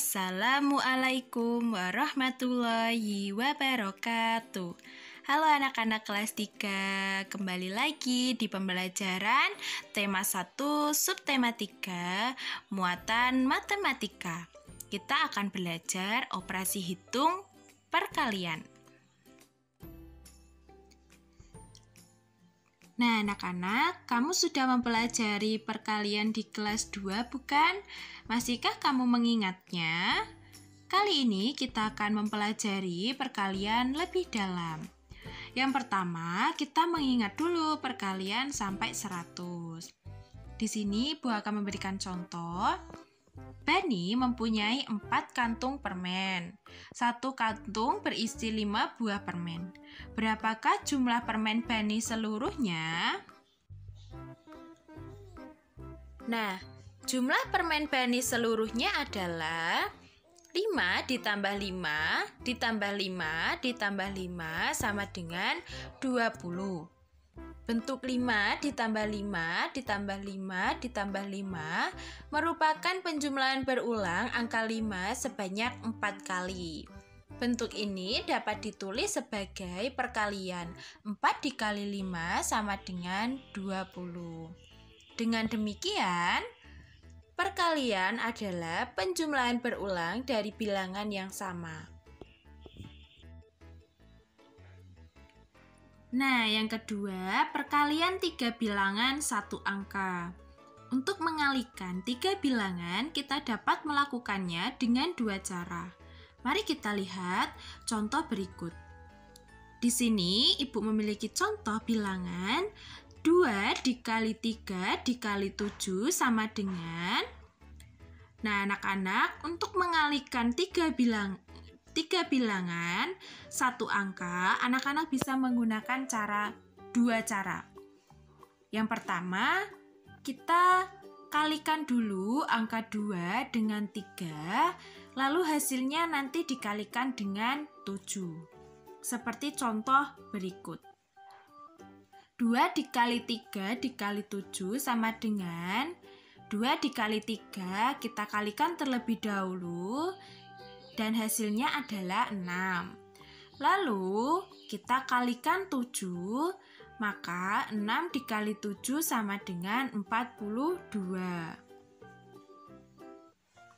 Assalamualaikum warahmatullahi wabarakatuh. Halo anak-anak kelas 3, kembali lagi di pembelajaran tema 1 subtema 3 muatan matematika. Kita akan belajar operasi hitung perkalian. Nah, anak-anak, kamu sudah mempelajari perkalian di kelas 2, bukan? Masihkah kamu mengingatnya? Kali ini kita akan mempelajari perkalian lebih dalam. Yang pertama, kita mengingat dulu perkalian sampai 100. Di sini Ibu akan memberikan contoh. Bani mempunyai 4 kantung permen. 1 kantung berisi 5 buah permen. Berapakah jumlah permen Bani seluruhnya? Nah, jumlah permen Bani seluruhnya adalah 5 ditambah 5 ditambah 5 ditambah 5 sama dengan 20. Bentuk 5 ditambah 5 ditambah 5 ditambah 5 merupakan penjumlahan berulang angka 5 sebanyak 4 kali. Bentuk ini dapat ditulis sebagai perkalian 4 dikali 5 sama dengan 20. Dengan demikian, perkalian adalah penjumlahan berulang dari bilangan yang sama. Nah, yang kedua, perkalian 3 bilangan 1 angka. Untuk mengalihkan 3 bilangan, kita dapat melakukannya dengan 2 cara. Mari kita lihat contoh berikut. Di sini, Ibu memiliki contoh bilangan 2 dikali 3 dikali 7 sama dengan. Nah, anak-anak, untuk mengalihkan 3 bilangan 1 angka, anak-anak bisa menggunakan 2 cara. Yang pertama, kita kalikan dulu angka 2 dengan 3, lalu hasilnya nanti dikalikan dengan 7. Seperti contoh berikut. 2 dikali 3 dikali 7 sama dengan 2 dikali 3, kita kalikan terlebih dahulu, dan hasilnya adalah 6. Lalu kita kalikan 7, maka 6 dikali 7 sama dengan 42.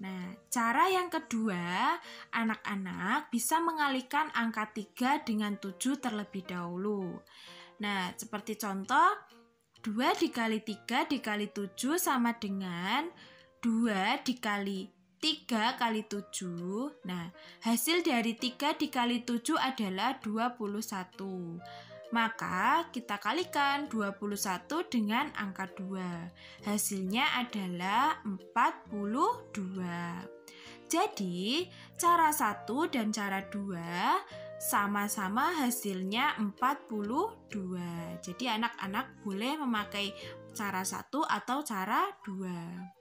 Nah, cara yang kedua, anak-anak bisa mengalihkan angka 3 dengan 7 terlebih dahulu. Nah, seperti contoh, 2 dikali 3 dikali 7 sama dengan 2 dikali 3 kali 7. Nah, hasil dari 3 dikali 7 adalah 21. Maka kita kalikan 21 dengan angka 2. Hasilnya adalah 42. Jadi, cara 1 dan cara 2 sama-sama hasilnya 42. Jadi, anak-anak boleh memakai cara 1 atau cara 2.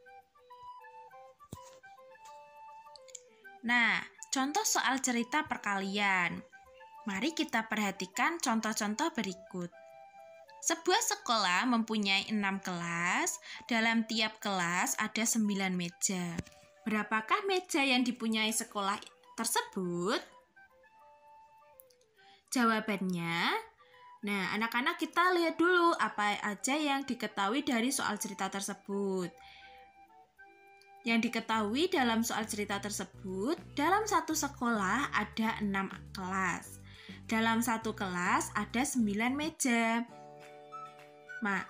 Nah, contoh soal cerita perkalian. Mari kita perhatikan contoh-contoh berikut. Sebuah sekolah mempunyai 6 kelas. Dalam tiap kelas ada 9 meja. Berapakah meja yang dipunyai sekolah tersebut? Jawabannya, nah anak-anak kita lihat dulu apa aja yang diketahui dari soal cerita tersebut. Yang diketahui dalam soal cerita tersebut, dalam satu sekolah ada 6 kelas. Dalam satu kelas ada 9 meja.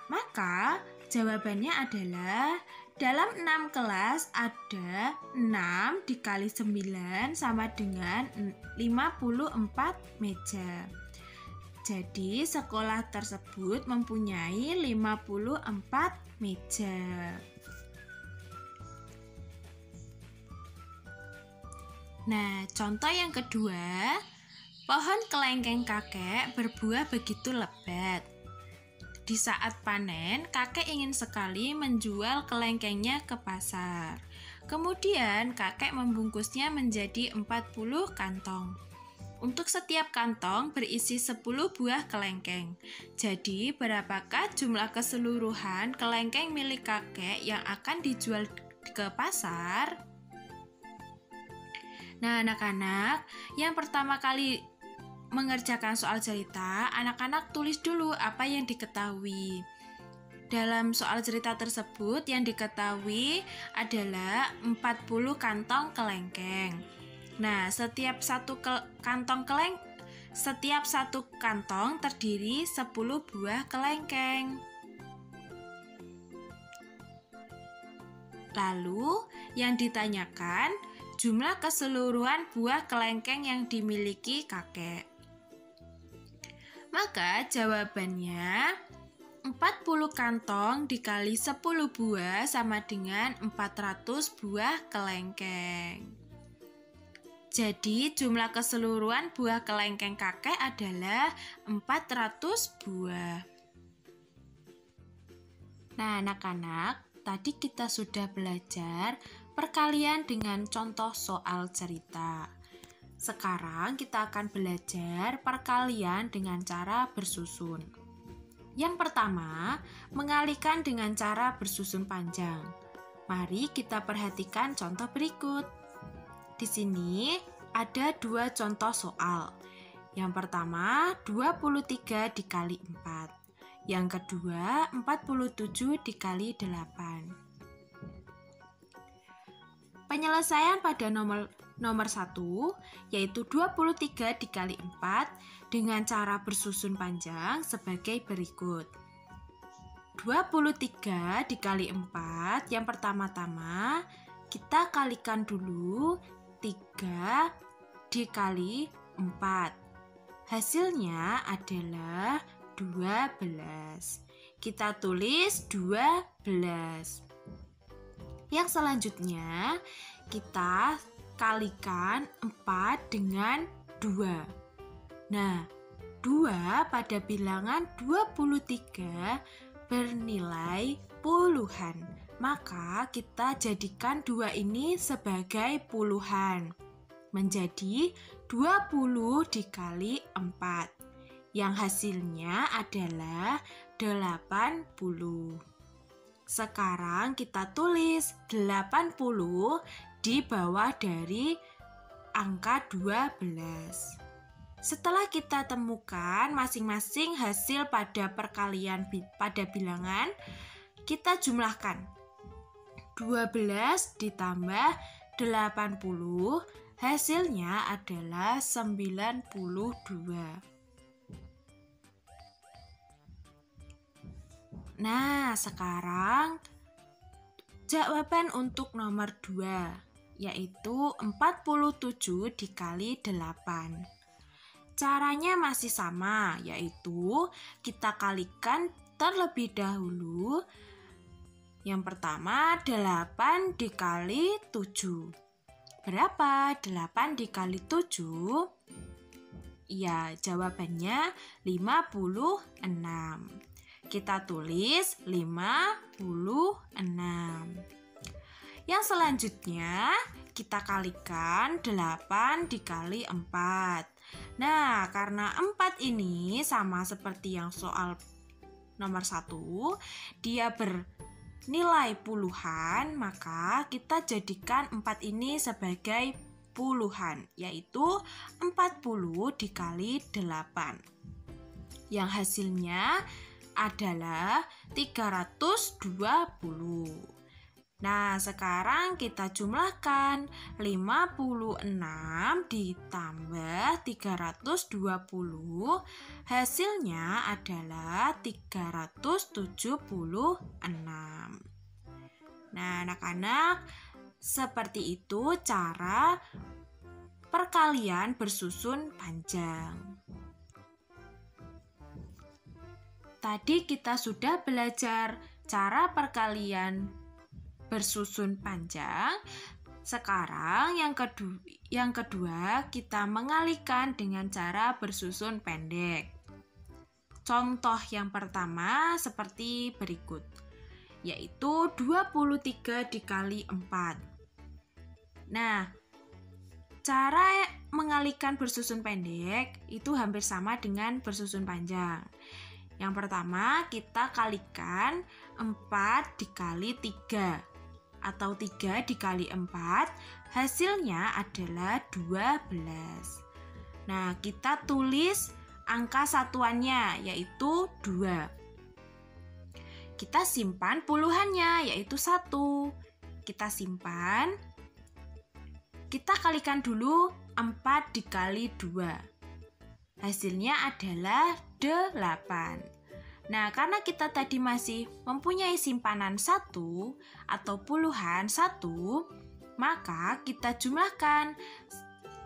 Maka jawabannya adalah dalam 6 kelas ada 6 dikali 9 sama dengan 54 meja. Jadi sekolah tersebut mempunyai 54 meja. Nah, contoh yang kedua, pohon kelengkeng kakek berbuah begitu lebat. Di saat panen, kakek ingin sekali menjual kelengkengnya ke pasar. Kemudian, kakek membungkusnya menjadi 40 kantong. Untuk setiap kantong berisi 10 buah kelengkeng. Jadi, berapakah jumlah keseluruhan kelengkeng milik kakek yang akan dijual ke pasar? Nah, anak-anak, yang pertama kali mengerjakan soal cerita, anak-anak tulis dulu apa yang diketahui. Dalam soal cerita tersebut yang diketahui adalah 40 kantong kelengkeng. Nah, setiap satu kantong terdiri 10 buah kelengkeng. Lalu, yang ditanyakan jumlah keseluruhan buah kelengkeng yang dimiliki kakek. Maka jawabannya 40 kantong dikali 10 buah sama dengan 400 buah kelengkeng. Jadi jumlah keseluruhan buah kelengkeng kakek adalah 400 buah. Nah, anak-anak, tadi kita sudah belajar perkalian dengan contoh soal cerita. Sekarang kita akan belajar perkalian dengan cara bersusun. Yang pertama, mengalihkan dengan cara bersusun panjang. Mari kita perhatikan contoh berikut. Di sini ada 2 contoh soal. Yang pertama, 23 dikali 4. Yang kedua, 47 dikali 8. Penyelesaian pada nomor 1 yaitu 23 dikali 4 dengan cara bersusun panjang sebagai berikut. 23 dikali 4, yang pertama-tama kita kalikan dulu 3 dikali 4. Hasilnya adalah 12. Kita tulis 12. Yang selanjutnya kita kalikan 4 dengan 2. Nah, 2 pada bilangan 23 bernilai puluhan. Maka kita jadikan 2 ini sebagai puluhan. Menjadi 20 dikali 4. Yang hasilnya adalah 80. Sekarang kita tulis 80 di bawah dari angka 12. Setelah kita temukan masing-masing hasil pada perkalian pada bilangan, kita jumlahkan. 12 ditambah 80, hasilnya adalah 92. Nah, sekarang jawaban untuk nomor 2, yaitu 47 dikali 8. Caranya masih sama, yaitu kita kalikan terlebih dahulu. Yang pertama, 8 dikali 7. Berapa 8 dikali 7? Ya, jawabannya 56. Kita tulis 56. Yang selanjutnya kita kalikan 8 dikali 4. Nah, karena 4 ini sama seperti yang soal nomor 1, dia bernilai puluhan, maka kita jadikan 4 ini sebagai puluhan, yaitu 40 dikali 8. Yang hasilnya adalah 320. Nah, sekarang kita jumlahkan 56 ditambah 320, hasilnya adalah 376. Nah, anak-anak, seperti itu cara perkalian bersusun panjang. Tadi kita sudah belajar cara perkalian bersusun panjang. Sekarang yang kedua kita mengalihkan dengan cara bersusun pendek. Contoh yang pertama seperti berikut, yaitu 23 dikali 4. Nah, cara mengalihkan bersusun pendek itu hampir sama dengan bersusun panjang. Yang pertama, kita kalikan 4 dikali 3 atau 3 dikali 4, Hasilnya adalah 12. Nah, kita tulis angka satuannya, yaitu 2. Kita simpan puluhannya, yaitu 1. Kita simpan. Kita kalikan dulu 4 dikali 2. Hasilnya adalah 8. Nah, karena kita tadi masih mempunyai simpanan 1 atau puluhan 1, maka kita jumlahkan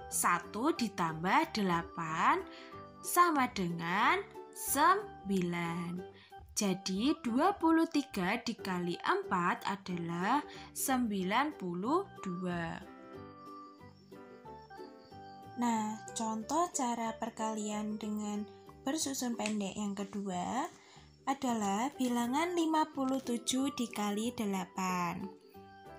1 ditambah 8 sama dengan 9. Jadi 23 dikali 4 adalah 92. Nah, contoh cara perkalian dengan bersusun pendek yang kedua adalah bilangan 57 dikali 8.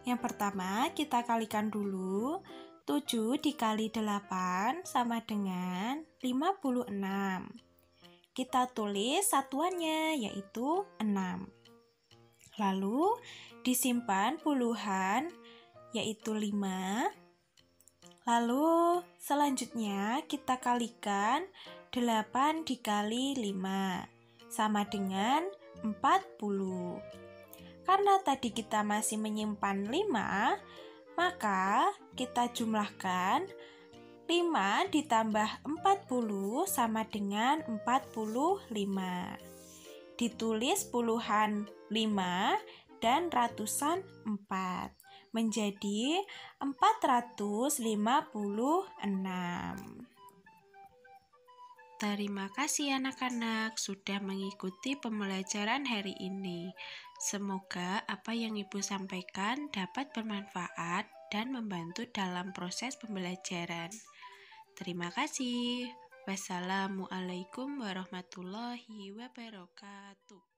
Yang pertama, kita kalikan dulu. 7 dikali 8 sama dengan 56. Kita tulis satuannya, yaitu 6. Lalu disimpan puluhan, yaitu 5. Lalu selanjutnya kita kalikan 8 dikali 5 sama dengan 40. Karena tadi kita masih menyimpan 5, maka kita jumlahkan 5 ditambah 40 sama dengan 45. Ditulis puluhan 5 dan ratusan 4. Menjadi 456. Terima kasih anak-anak sudah mengikuti pembelajaran hari ini. Semoga apa yang Ibu sampaikan dapat bermanfaat dan membantu dalam proses pembelajaran. Terima kasih. Wassalamualaikum warahmatullahi wabarakatuh.